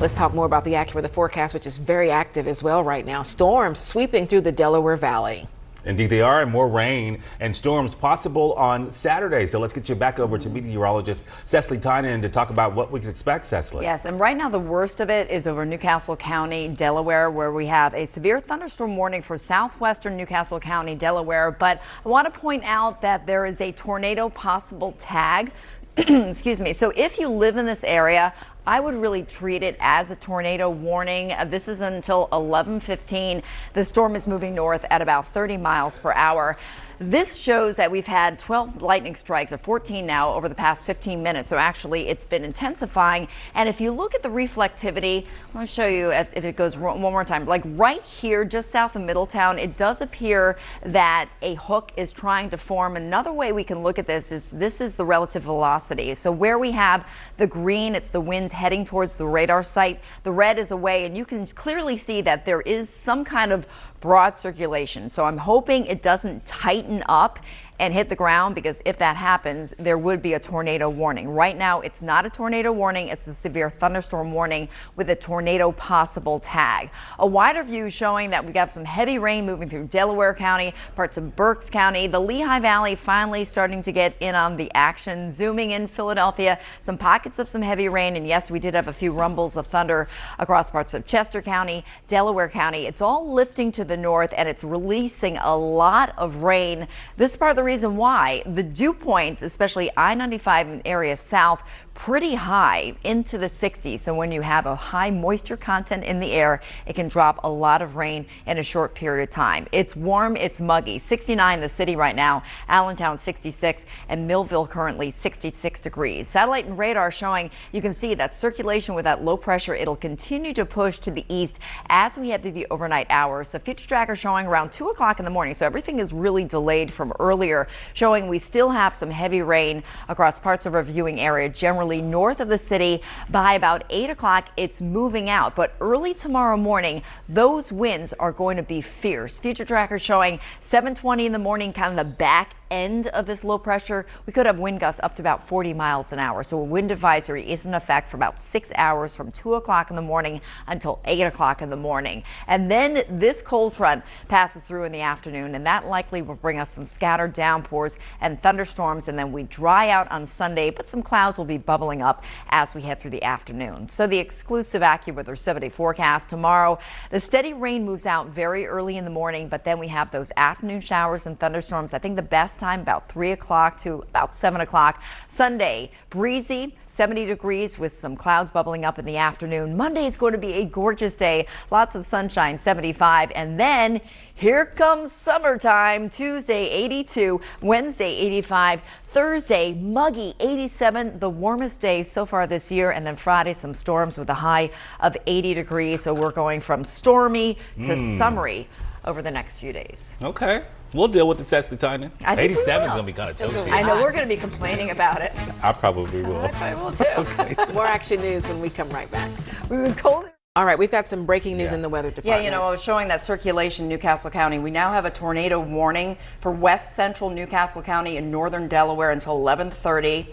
Let's talk more about the AccuWeather forecast, which is very active as well right now. Storms sweeping through the Delaware Valley. Indeed they are, and more rain and storms possible on Saturday. So let's get you back over to meteorologist Cecily Tynan to talk about what we can expect, Cecily. Yes, and right now the worst of it is over Newcastle County, Delaware, where we have a severe thunderstorm warning for southwestern Newcastle County, Delaware. But I want to point out that there is a tornado possible tag. Excuse me. So if you live in this area, I would really treat it as a tornado warning. This is until 11:15. The storm is moving north at about 30 miles per hour. This shows that we've had 12 lightning strikes, or 14 now, over the past 15 minutes. So actually it's been intensifying. And if you look at the reflectivity, let me show you if it goes one more time. Like right here, just south of Middletown, it does appear that a hook is trying to form. Another way we can look at this is the relative velocity. So where we have the green, it's the winds heading towards the radar site. The red is away, and you can clearly see that there is some kind of broad circulation. So I'm hoping it doesn't tighten up and hit the ground, because if that happens, there would be a tornado warning. Right now, it's not a tornado warning. It's a severe thunderstorm warning with a tornado possible tag. A wider view showing that we got some heavy rain moving through Delaware County, parts of Berks County, the Lehigh Valley finally starting to get in on the action. Zooming in Philadelphia, some pockets of some heavy rain. And yes, we did have a few rumbles of thunder across parts of Chester County, Delaware County. It's all lifting to the north, and it's releasing a lot of rain. This is part of the reason why the dew points, especially I-95 and area south, pretty high into the 60s. So when you have a high moisture content in the air, it can drop a lot of rain in a short period of time. It's warm, it's muggy. 69 in the city right now, Allentown 66, and Millville currently 66 degrees. Satellite and radar showing, you can see that circulation with that low pressure, it'll continue to push to the east as we head through the overnight hours. So future tracker showing around 2 o'clock in the morning. So everything is really delayed from earlier, showing we still have some heavy rain across parts of our viewing area, generally north of the city. By about 8 o'clock, it's moving out, but early tomorrow morning, those winds are going to be fierce. Future tracker showing 7:20 in the morning, kind of the back end of this low pressure. We could have wind gusts up to about 40 miles an hour. So a wind advisory is in effect for about 6 hours from 2 o'clock in the morning until 8 o'clock in the morning. And then this cold front passes through in the afternoon, and that likely will bring us some scattered downpours and thunderstorms. And then we dry out on Sunday, but some clouds will be bubbling up as we head through the afternoon. So the exclusive AccuWeather 7-day forecast tomorrow, the steady rain moves out very early in the morning, but then we have those afternoon showers and thunderstorms. I think the best time about 3 o'clock to about 7 o'clock. Sunday, breezy, 70 degrees with some clouds bubbling up in the afternoon. Monday is going to be a gorgeous day. Lots of sunshine, 75. And then here comes summertime. Tuesday, 82. Wednesday, 85. Thursday, muggy, 87. The warmest day so far this year. And then Friday, some storms with a high of 80 degrees. So we're going from stormy to summery over the next few days. Okay. We'll deal with the Cecily Tynan. 87 is going to be kind of toasty. I know we're going to be complaining about it. I probably will. I will too. Okay. More action news when we come right back. We've been cold. All right, we've got some breaking news in the weather department. Yeah, you know, I was showing that circulation in Newcastle County. We now have a tornado warning for west central Newcastle County and northern Delaware until 11:30.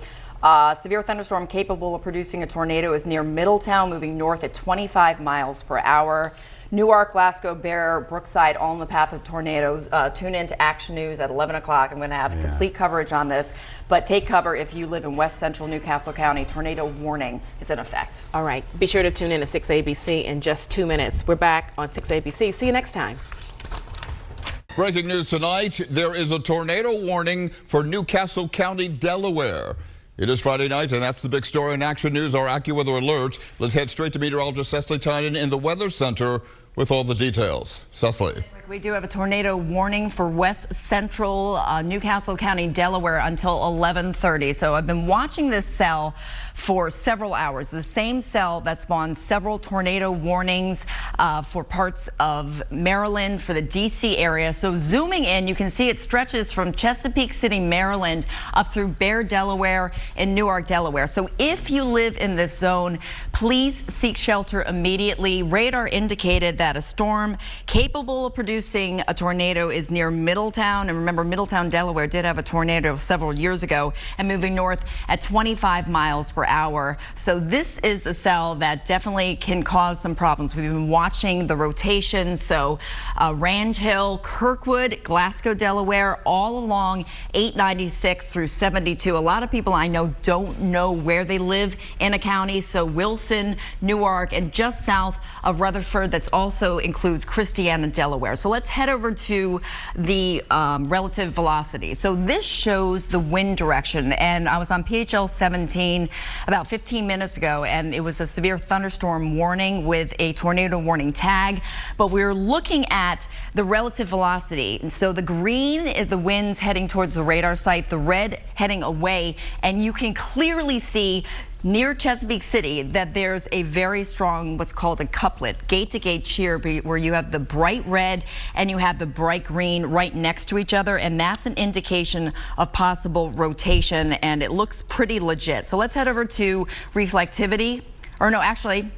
Severe thunderstorm capable of producing a tornado is near Middletown, moving north at 25 miles per hour. Newark, Glasgow, Bear, Brookside, all in the path of tornadoes. Tune in to Action News at 11 o'clock. I'm going to have complete coverage on this, but take cover if you live in west central Newcastle County. Tornado warning is in effect. All right, be sure to tune in to 6 ABC in just 2 minutes. We're back on 6 ABC. See you next time. Breaking news tonight, there is a tornado warning for Newcastle County, Delaware. It is Friday night, and that's the big story in Action News, our AccuWeather alert. Let's head straight to meteorologist Cecily Tynan in the Weather Center with all the details. Cecily. We do have a tornado warning for west central Newcastle County, Delaware until 11:30. So I've been watching this cell for several hours. The same cell that spawned several tornado warnings for parts of Maryland, for the D.C. area. So zooming in, you can see it stretches from Chesapeake City, Maryland, up through Bear, Delaware, and Newark, Delaware. So if you live in this zone, please seek shelter immediately. Radar indicated that that a storm capable of producing a tornado is near Middletown. And remember, Middletown, Delaware did have a tornado several years ago and moving north at 25 miles per hour. So this is a cell that definitely can cause some problems. We've been watching the rotation. So Rand Hill, Kirkwood, Glasgow, Delaware, all along 896 through 72. A lot of people I know don't know where they live in a county. So Wilson, Newark, and just south of Rutherford, that's also includes Christiana, Delaware. So let's head over to the relative velocity. So this shows the wind direction, and I was on PHL 17 about 15 minutes ago, and it was a severe thunderstorm warning with a tornado warning tag, but we're looking at the relative velocity. And so the green is the winds heading towards the radar site, the red heading away, and you can clearly see near Chesapeake City that there's a very strong what's called a couplet, gate-to-gate shear, where you have the bright red and you have the bright green right next to each other, and that's an indication of possible rotation, and it looks pretty legit. So let's head over to reflectivity, or no, actually,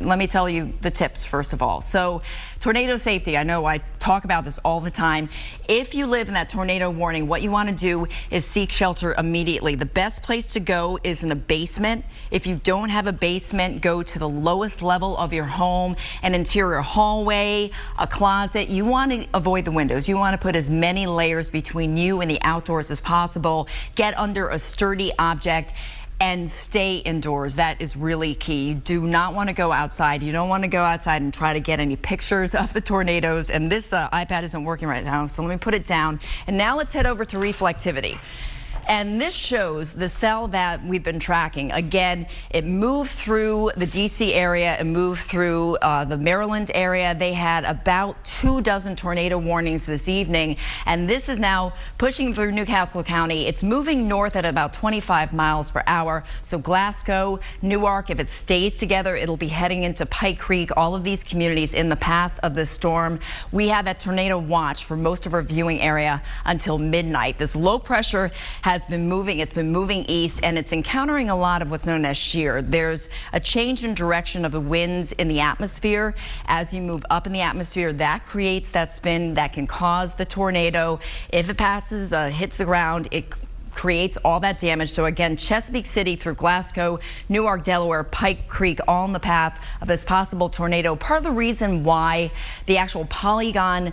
let me tell you the tips first of all. So tornado safety, I know I talk about this all the time. If you live in that tornado warning, what you want to do is seek shelter immediately. The best place to go is in a basement. If you don't have a basement, go to the lowest level of your home, an interior hallway, a closet. You want to avoid the windows. You want to put as many layers between you and the outdoors as possible. Get under a sturdy object and stay indoors. That is really key. You do not want to go outside. You don't want to go outside and try to get any pictures of the tornadoes. And this iPad isn't working right now, so let me put it down. And now let's head over to reflectivity. And this shows the cell that we've been tracking. Again, it moved through the D.C. area, it moved through the Maryland area. They had about 24 tornado warnings this evening, and this is now pushing through Newcastle County. It's moving north at about 25 miles per hour. So Glasgow, Newark, if it stays together, it'll be heading into Pike Creek, all of these communities in the path of the storm. We have that tornado watch for most of our viewing area until midnight. This low pressure has been moving. It's been moving east, and it's encountering a lot of what's known as shear. There's a change in direction of the winds in the atmosphere. As you move up in the atmosphere, that creates that spin that can cause the tornado. If it passes, hits the ground, it creates all that damage. So again, Chesapeake City through Glasgow, Newark, Delaware, Pike Creek, all in the path of this possible tornado. Part of the reason why the actual polygon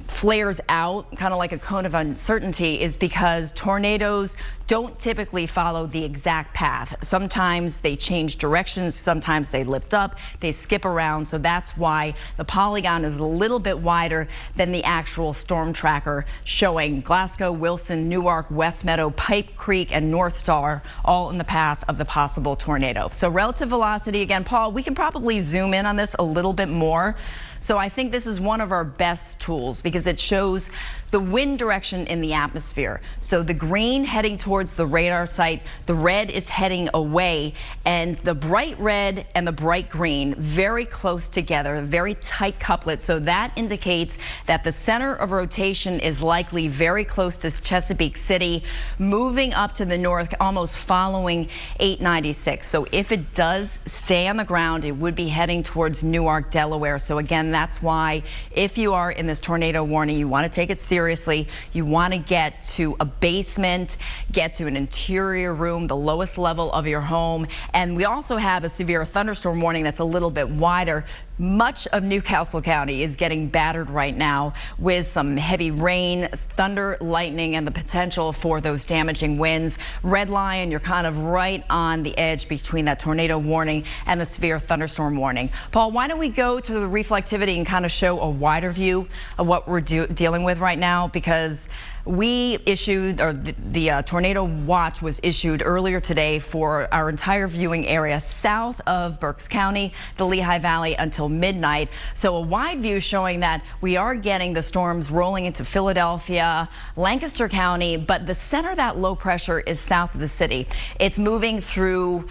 flares out, kind of like a cone of uncertainty, is because tornadoes don't typically follow the exact path. Sometimes they change directions, sometimes they lift up, they skip around, so that's why the polygon is a little bit wider than the actual storm tracker showing Glasgow, Wilson, Newark, West Meadow, Pike Creek, and North Star all in the path of the possible tornado. So relative velocity, again, Paul, we can probably zoom in on this a little bit more. So I think this is one of our best tools because it shows the wind direction in the atmosphere. So the green heading towards the radar site, the red is heading away, and the bright red and the bright green very close together, a very tight couplet. So that indicates that the center of rotation is likely very close to Chesapeake City, moving up to the north, almost following 896. So if it does stay on the ground, it would be heading towards Newark, Delaware. So again, that's why if you are in this tornado warning, you want to take it seriously. You want to get to a basement, get to an interior room, the lowest level of your home. And we also have a severe thunderstorm warning that's a little bit wider. Much of Newcastle County is getting battered right now with some heavy rain, thunder, lightning, and the potential for those damaging winds. Red line, you're kind of right on the edge between that tornado warning and the severe thunderstorm warning. Paul, why don't we go to the reflectivity and kind of show a wider view of what we're dealing with right now, because we issued, or the tornado watch was issued earlier today for our entire viewing area south of Berks County, the Lehigh Valley, until midnight. So a wide view showing that we are getting the storms rolling into Philadelphia, Lancaster County, but the center of that low pressure is south of the city. It's moving through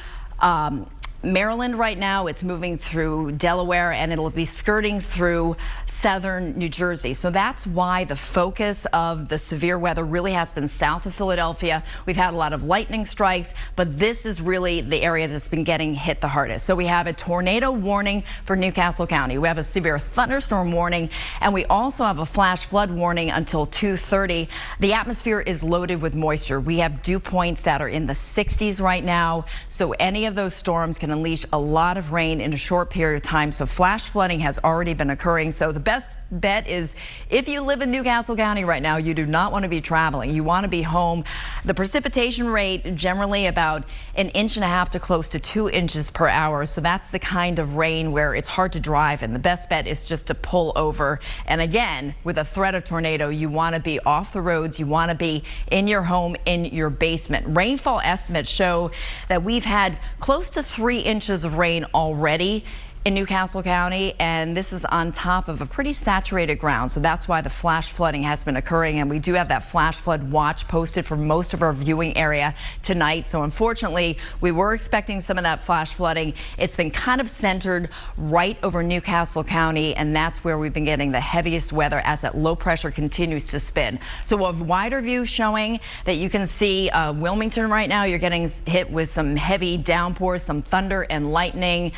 Maryland right now. It's moving through Delaware, and it'll be skirting through southern New Jersey. So that's why the focus of the severe weather really has been south of Philadelphia. We've had a lot of lightning strikes, but this is really the area that's been getting hit the hardest. So we have a tornado warning for Newcastle County. We have a severe thunderstorm warning, and we also have a flash flood warning until 2:30. The atmosphere is loaded with moisture. We have dew points that are in the 60s right now. So any of those storms can unleash a lot of rain in a short period of time. So flash flooding has already been occurring. So the best bet is, if you live in Newcastle County right now, you do not want to be traveling. You want to be home. The precipitation rate generally about 1.5 inches to close to 2 inches per hour. So that's the kind of rain where it's hard to drive, and the best bet is just to pull over. And again, with a threat of tornado, you want to be off the roads. You want to be in your home, in your basement. Rainfall estimates show that we've had close to 3 inches of rain already in Newcastle County, and this is on top of a pretty saturated ground. So that's why the flash flooding has been occurring, and we do have that flash flood watch posted for most of our viewing area tonight. So unfortunately, we were expecting some of that flash flooding. It's been kind of centered right over Newcastle County, and that's where we've been getting the heaviest weather as that low pressure continues to spin. So a wider view showing that you can see Wilmington right now. You're getting hit with some heavy downpours, some thunder and lightning.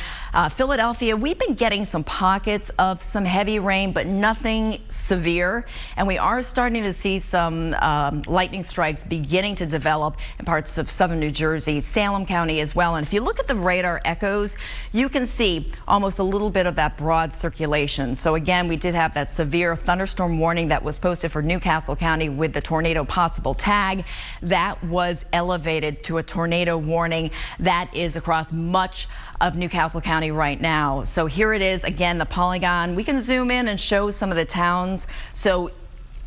Philadelphia, we've been getting some pockets of some heavy rain, but nothing severe. And we are starting to see some lightning strikes beginning to develop in parts of southern New Jersey, Salem County as well. And if you look at the radar echoes, you can see almost a little bit of that broad circulation. So again, we did have that severe thunderstorm warning that was posted for Newcastle County with the tornado possible tag. That was elevated to a tornado warning that is across much of Newcastle County right now. So here it is again, the polygon. We can zoom in and show some of the towns. So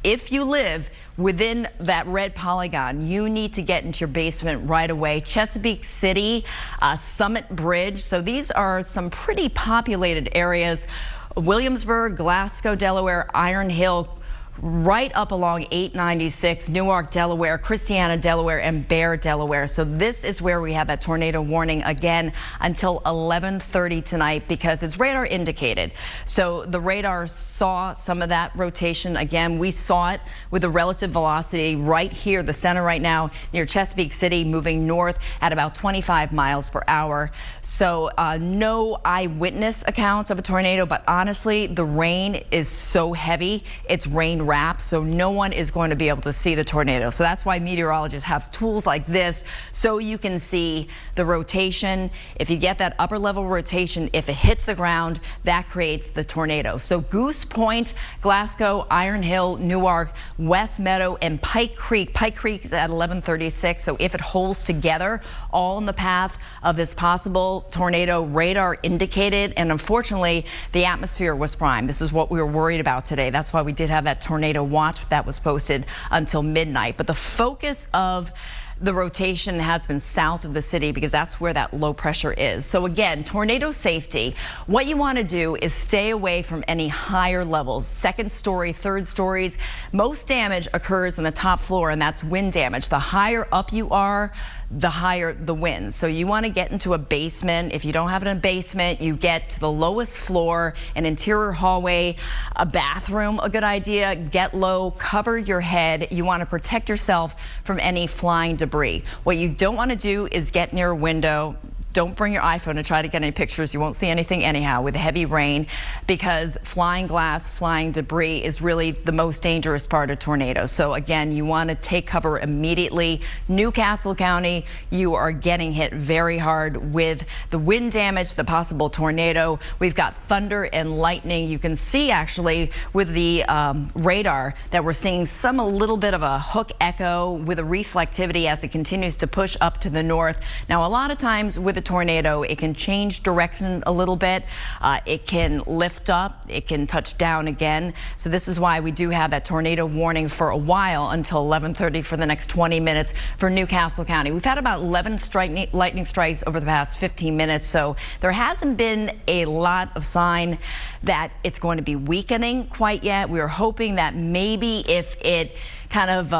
if you live within that red polygon, you need to get into your basement right away. Chesapeake City, Summit Bridge. So these are some pretty populated areas. Williamsburg, Glasgow, Delaware, Iron Hill, right up along 896, Newark, Delaware, Christiana, Delaware, and Bear, Delaware. So this is where we have that tornado warning again until 11:30 tonight because it's radar indicated. So the radar saw some of that rotation. Again, we saw it with the relative velocity right here, the center right now near Chesapeake City, moving north at about 25 miles per hour. So no eyewitness accounts of a tornado, but honestly, the rain is so heavy. It's rain wrapped, so no one is going to be able to see the tornado. So that's why meteorologists have tools like this so you can see the rotation. If you get that upper level rotation, if it hits the ground, that creates the tornado. So Goose Point, Glasgow, Iron Hill, Newark, West Meadow, and Pike Creek. Pike Creek is at 1136. So if it holds together, all in the path of this possible tornado, radar indicated, and unfortunately, the atmosphere was primed. This is what we were worried about today. That's why we did have that tornado watch that was posted until midnight. But the focus of the rotation has been south of the city because that's where that low pressure is. So again, tornado safety, what you want to do is stay away from any higher levels, second story, third stories. Most damage occurs in the top floor, and that's wind damage. The higher up you are, the higher the wind. So you want to get into a basement. If you don't have a basement, you get to the lowest floor, an interior hallway, a bathroom, a good idea. Get low, cover your head. You want to protect yourself from any flying debris. What you don't want to do is get near a window. Don't bring your iPhone and try to get any pictures. You won't see anything anyhow with heavy rain because flying glass, flying debris is really the most dangerous part of tornadoes. So again, you want to take cover immediately. Newcastle County, you are getting hit very hard with the wind damage, the possible tornado. We've got thunder and lightning. You can see actually with the radar that we're seeing a little bit of a hook echo with a reflectivity as it continues to push up to the north. Now, a lot of times with a tornado, it can change direction a little bit. It can lift up, it can touch down again. So this is why we do have that tornado warning for a while until 11:30 for the next 20 minutes for Newcastle County. We've had about 11 lightning strikes over the past 15 minutes, so there hasn't been a lot of sign that it's going to be weakening quite yet. We are hoping that maybe if it kind of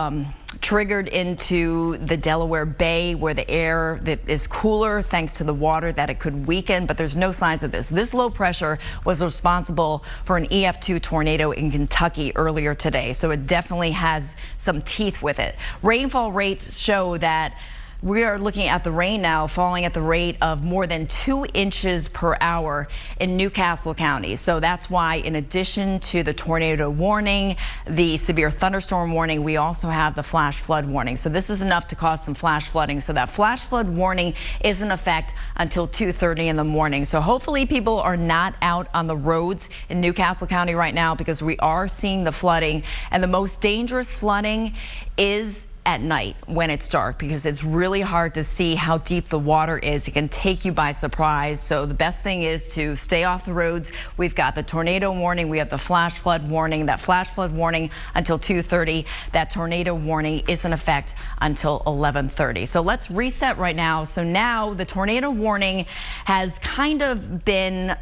triggered into the Delaware Bay, where the air that is cooler thanks to the water, that it could weaken, but there's no signs of this. This low pressure was responsible for an EF2 tornado in Kentucky earlier today, so it definitely has some teeth with it. Rainfall rates show that we are looking at the rain now falling at the rate of more than 2 inches per hour in Newcastle County. So that's why, in addition to the tornado warning, the severe thunderstorm warning, we also have the flash flood warning. So this is enough to cause some flash flooding. So that flash flood warning is in effect until 2:30 in the morning. So hopefully people are not out on the roads in Newcastle County right now, because we are seeing the flooding, and the most dangerous flooding is at night when it's dark, because it's really hard to see how deep the water is. It can take you by surprise. So the best thing is to stay off the roads. We've got the tornado warning. We have the flash flood warning. That flash flood warning until 2:30. That tornado warning is in effect until 11:30. So let's reset right now. So now the tornado warning has kind of been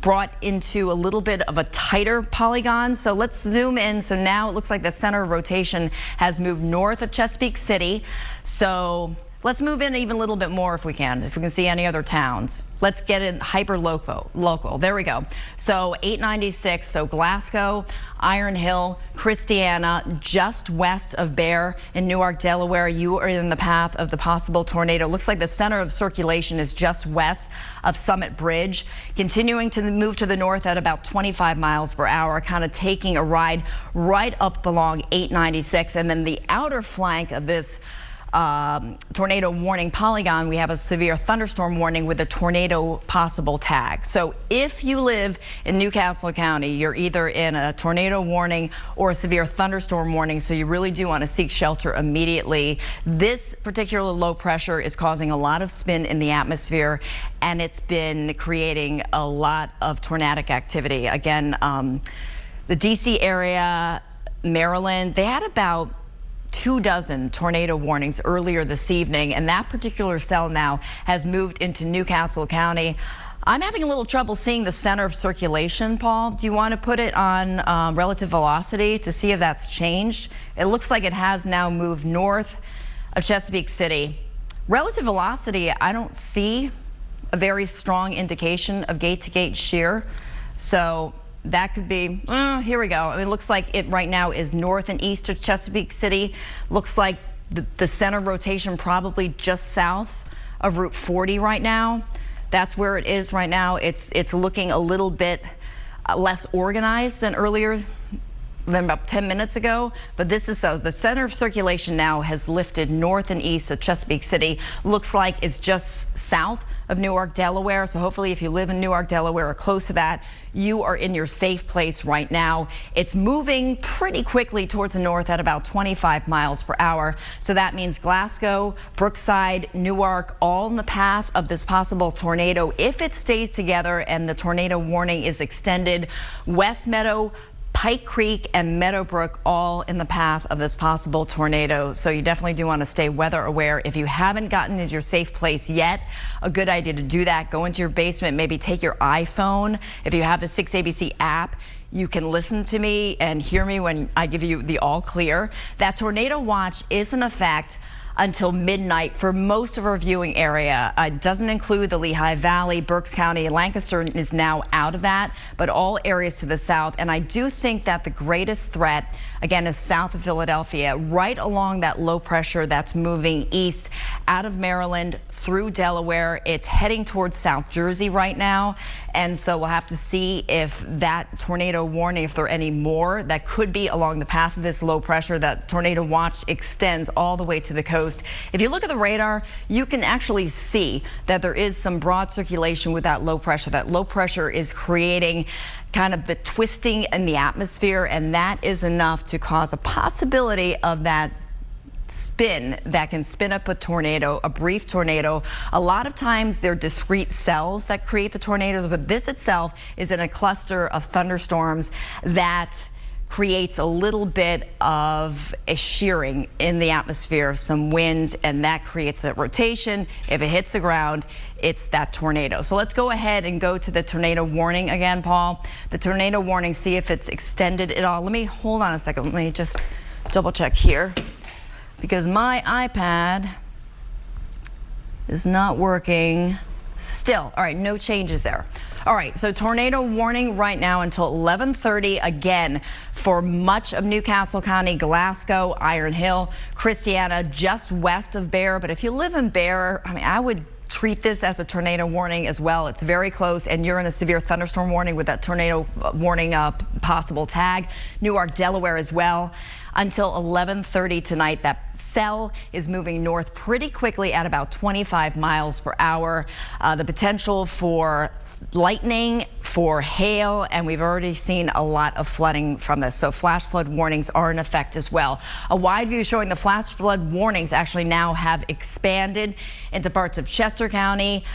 brought into a little bit of a tighter polygon. So let's zoom in. So now it looks like the center of rotation has moved north of Chesapeake City. So let's move in even a little bit more if we can see any other towns. Let's get in hyper local. There we go. So 896, so Glasgow, Iron Hill, Christiana, just west of Bear in Newark, Delaware. You are in the path of the possible tornado. Looks like the center of circulation is just west of Summit Bridge, continuing to move to the north at about 25 miles per hour, kind of taking a ride right up along 896. And then the outer flank of this tornado warning polygon, we have a severe thunderstorm warning with a tornado possible tag. So if you live in Newcastle County, you're either in a tornado warning or a severe thunderstorm warning, so you really do want to seek shelter immediately. This particular low pressure is causing a lot of spin in the atmosphere, and it's been creating a lot of tornadic activity. Again, the DC area, Maryland, they had about 24 tornado warnings earlier this evening, and that particular cell now has moved into Newcastle County. I'm having a little trouble seeing the center of circulation, Paul. Do you want to put it on relative velocity to see if that's changed? It looks like it has now moved north of Chesapeake City. Relative velocity, I don't see a very strong indication of gate-to-gate shear. So that could be, here we go. I mean, it looks like it right now is north and east of Chesapeake City. Looks like the center of rotation probably just south of Route 40 right now. That's where it is right now. It's looking a little bit less organized than earlier, than about 10 minutes ago, but this is so the center of circulation now has lifted north and east of Chesapeake City. Looks like it's just south of Newark, Delaware. So hopefully if you live in Newark, Delaware or close to that, you are in your safe place right now. It's moving pretty quickly towards the north at about 25 miles per hour. So that means Glasgow, Brookside, Newark, all in the path of this possible tornado. If it stays together and the tornado warning is extended, West Meadow, Pike Creek and Meadowbrook all in the path of this possible tornado. So you definitely do want to stay weather aware. If you haven't gotten into your safe place yet, a good idea to do that. Go into your basement, maybe take your iPhone. If you have the 6ABC app, you can listen to me and hear me when I give you the all clear. That tornado watch is in effect until midnight for most of our viewing area. It doesn't include the Lehigh Valley, Berks County, Lancaster is now out of that, but all areas to the south. And I do think that the greatest threat, again, is south of Philadelphia, right along that low pressure that's moving east out of Maryland through Delaware. It's heading towards South Jersey right now. And so we'll have to see if that tornado warning, if there are any more that could be along the path of this low pressure. That tornado watch extends all the way to the coast. If you look at the radar, you can actually see that there is some broad circulation with that low pressure. That low pressure is creating kind of the twisting in the atmosphere, and that is enough to cause a possibility of that spin that can spin up a tornado, a brief tornado. A lot of times they're discrete cells that create the tornadoes, but this itself is in a cluster of thunderstorms that creates a little bit of a shearing in the atmosphere, some wind, and that creates that rotation. If it hits the ground, it's that tornado. So let's go ahead and go to the tornado warning again, Paul. The tornado warning, see if it's extended at all. Let me hold on a second. Let me just double check here. because my iPad is not working still. All right, no changes there. All right, so tornado warning right now until 11:30 again for much of Newcastle County, Glasgow, Iron Hill, Christiana, just west of Bear. But if you live in Bear, I mean, I would treat this as a tornado warning as well. It's very close, and you're in a severe thunderstorm warning with that tornado warning possible tag. Newark, Delaware as well. Until 11:30 tonight, that cell is moving north pretty quickly at about 25 miles per hour. The potential for lightning, for hail, and we've already seen a lot of flooding from this. So flash flood warnings are in effect as well. A wide view showing the flash flood warnings actually now have expanded into parts of Chester County,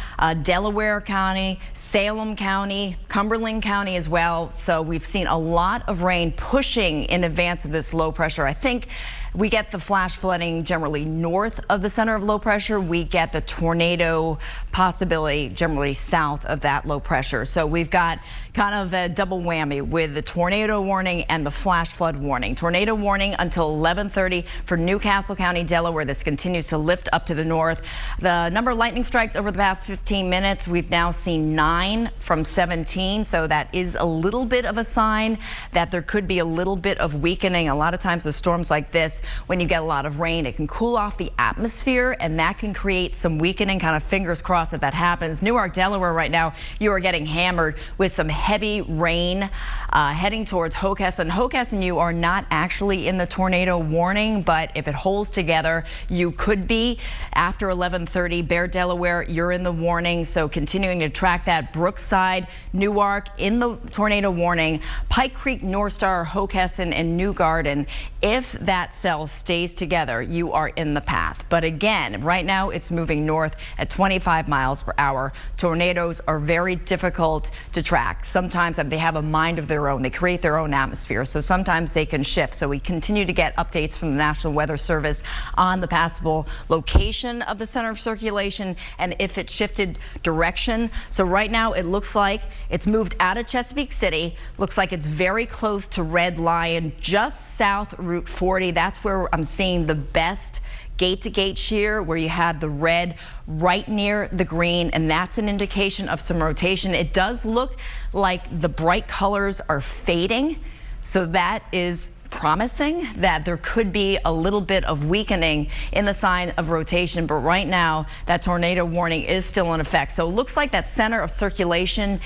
Delaware County, Salem County, Cumberland County as well. So we've seen a lot of rain pushing in advance of this low pressure. I think we get the flash flooding generally north of the center of low pressure. We get the tornado possibility generally south of that low pressure. So we've got kind of a double whammy with the tornado warning and the flash flood warning. Tornado warning until 11:30 for Newcastle County, Delaware. This continues to lift up to the north. The number of lightning strikes over the past 15 minutes, we've now seen 9 from 17. So that is a little bit of a sign that there could be a little bit of weakening. A lot of times with storms like this, when you get a lot of rain, it can cool off the atmosphere, and that can create some weakening. Kind of fingers crossed that that happens. Newark, Delaware right now, you are getting hammered with some heavy rain heading towards Hockessin. Hockessin, you are not actually in the tornado warning, but if it holds together, you could be. After 11:30, Bear, Delaware, you're in the warning. So continuing to track that. Brookside, Newark in the tornado warning. Pike Creek, North Star, Hockessin, and New Garden. If that cell stays together, you are in the path. But again, right now it's moving north at 25 miles per hour. Tornadoes are very difficult to track. Sometimes they have a mind of their own. They create their own atmosphere. So sometimes they can shift. So we continue to get updates from the National Weather Service on the possible location of the center of circulation and if it shifted direction. So right now it looks like it's moved out of Chesapeake City. Looks like it's very close to Red Lion, just south Route 40. That's where I'm seeing the best gate-to-gate shear, where you have the red right near the green, and that's an indication of some rotation. It does look like the bright colors are fading, so that is promising that there could be a little bit of weakening in the sign of rotation. But right now, that tornado warning is still in effect. So it looks like that center of circulation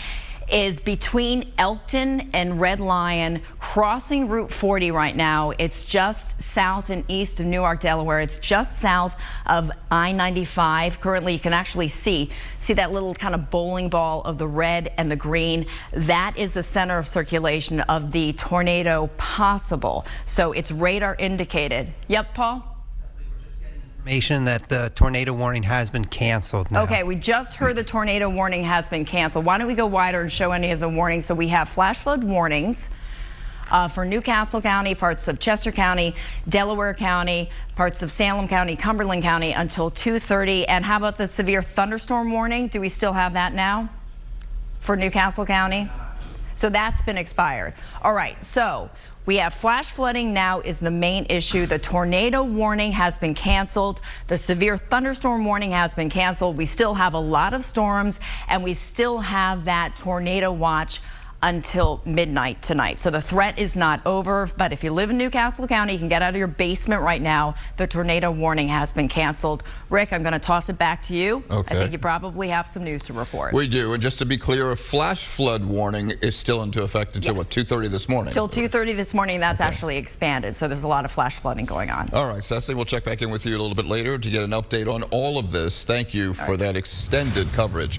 is between Elkton and Red Lion, crossing Route 40 right now. It's just south and east of Newark, Delaware. It's just south of I-95. Currently, you can actually see that little kind of bowling ball of the red and the green. That is the center of circulation of the tornado possible. So it's radar indicated. Yep, Paul? Information that the tornado warning has been canceled now. Okay, we just heard the tornado warning has been canceled. Why don't we go wider and show any of the warnings? So we have flash flood warnings for Newcastle County, parts of Chester County, Delaware County, parts of Salem County, Cumberland County until 2:30. And how about the severe thunderstorm warning? Do we still have that now for Newcastle County? So that's been expired. All right, so we have flash flooding now is the main issue. The tornado warning has been canceled. The severe thunderstorm warning has been canceled. We still have a lot of storms, and we still have that tornado watch until midnight tonight. So the threat is not over, but if you live in Newcastle County, you can get out of your basement right now. The tornado warning has been canceled. Rick, I'm going to toss it back to you. Okay. I think you probably have some news to report. We do, and just to be clear, a flash flood warning is still into effect until Yes. what, 2:30 this morning? Till 2:30 this morning, that's Okay. actually expanded. So there's a lot of flash flooding going on. All right, Cecily, we'll check back in with you a little bit later to get an update on all of this. Thank you for that extended coverage.